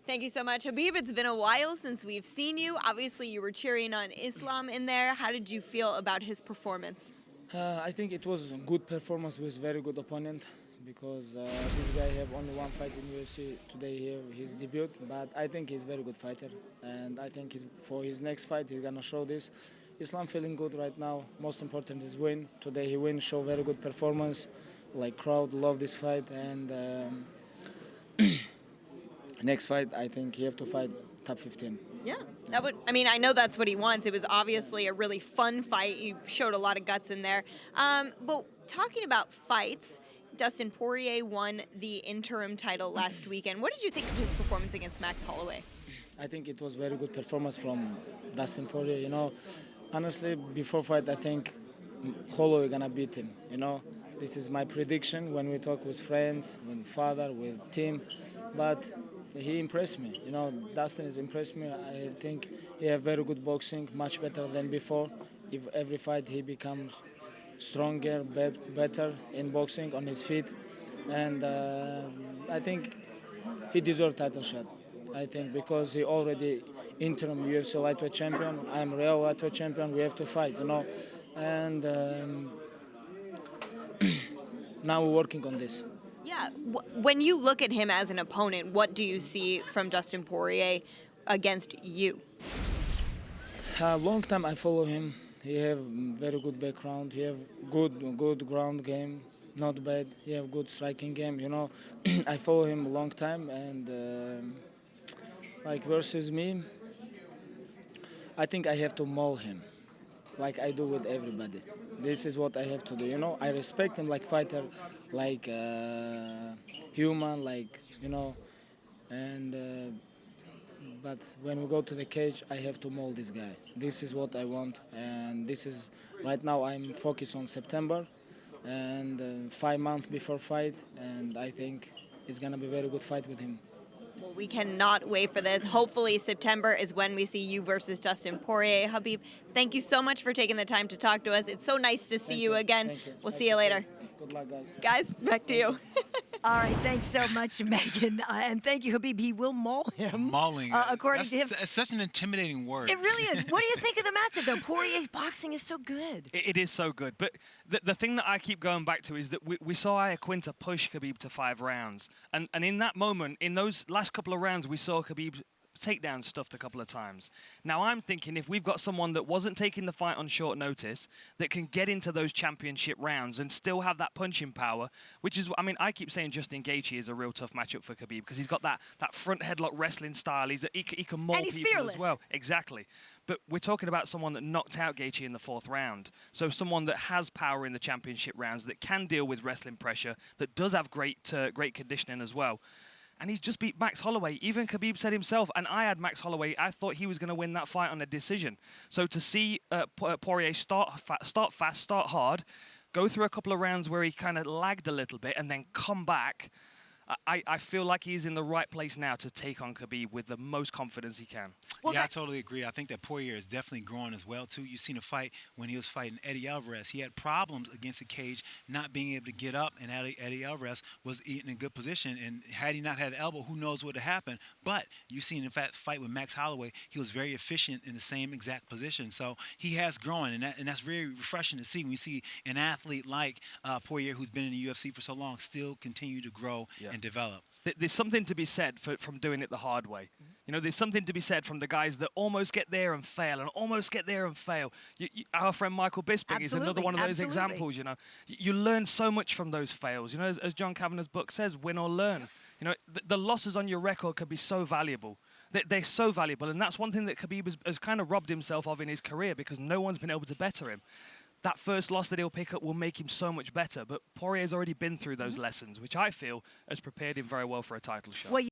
Thank you so much, Khabib. It's been a while since we've seen you. Obviously, you were cheering on Islam in there. How did you feel about his performance? I think it was a good performance with very good opponent because this guy have only one fight in UFC today here, his debut. But I think he's a very good fighter, and I think for his next fight he's gonna show this. Islam feeling good right now. Most important is win. Today he win, show very good performance. Like crowd love this fight, and next fight I think he have to fight top 15. Yeah, that would. I mean, I know that's what he wants. It was obviously a really fun fight. You showed a lot of guts in there. But talking about fights, Dustin Poirier won the interim title last weekend. What did you think of his performance against Max Holloway? I think it was very good performance from Dustin Poirier. You know, honestly, before fight I think Holloway gonna beat him. You know, this is my prediction when we talk with friends, with father, with team, but he impressed me. You know, Dustin has impressed me. I think he have very good boxing, much better than before. If every fight he becomes stronger, better in boxing on his feet, and I think he deserves title shot. I think because he already interim UFC lightweight champion. I'm real lightweight champion. We have to fight, you know, and now we're working on this. Yeah. When you look at him as an opponent, what do you see from Dustin Poirier against you? Long time I follow him. He have very good background. He have good ground game, not bad. He have good striking game. You know, I follow him a long time, and like versus me, I think I have to maul him, like I do with everybody. This is what I have to do. You know, I respect him like fighter, like human, like you know, and. But when we go to the cage, I have to maul this guy. This is what I want, and this is right now. I'm focused on September, and 5 months before fight, and I think it's gonna be a very good fight with him. Well, we cannot wait for this. Hopefully, September is when we see you versus Dustin Poirier. Khabib, thank you so much for taking the time to talk to us. It's so nice to see you again. Thank you. We'll see you later. Good luck, guys. Guys, back to you. All right, thanks so much, Megan. And thank you, Habib. He will maul him. Mauling. According to him. It's such an intimidating word. It really is. What do you think of the matchup, though? Poirier's boxing is so good. It is so good. But the thing that I keep going back to is that we saw Iaquinta push Khabib to 5 rounds. And in that moment, in those last couple of rounds, we saw Khabib takedown stuffed a couple of times. Now I'm thinking if we've got someone that wasn't taking the fight on short notice that can get into those championship rounds and still have that punching power, which is, I mean, I keep saying Justin Gaethje is a real tough matchup for Khabib because he's got that front headlock wrestling style. He can maul people fearless as well. Exactly. But we're talking about someone that knocked out Gaethje in the 4th round. So someone that has power in the championship rounds, that can deal with wrestling pressure, that does have great conditioning as well. And he's just beat Max Holloway. Even Khabib said himself, and I had Max Holloway, I thought he was going to win that fight on a decision. So to see Poirier start fast, start hard, go through a couple of rounds where he kind of lagged a little bit, and then come back, I feel like he's in the right place now to take on Khabib with the most confidence he can. Well, yeah, I totally agree. I think that Poirier is definitely growing as well, too. You've seen a fight when he was fighting Eddie Alvarez. He had problems against the cage, not being able to get up, and Eddie Alvarez was in a good position. And had he not had the elbow, who knows what would have happened. But you've seen, in fact, fight with Max Holloway, he was very efficient in the same exact position. So he has grown, and that's very refreshing to see when we see an athlete like Poirier, who's been in the UFC for so long, still continue to grow and develop. There's something to be said from doing it the hard way. You know, there's something to be said from the guys that almost get there and fail, and almost get there and fail. Our friend Michael Bisping is another one of those examples, you know. You learn so much from those fails. You know, as John Kavanagh's book says, win or learn. You know, the losses on your record can be so valuable. They're so valuable, and that's one thing that Khabib has kind of robbed himself of in his career because no one's been able to better him. That first loss that he'll pick up will make him so much better, but Poirier's already been through those lessons, which I feel has prepared him very well for a title shot. Well,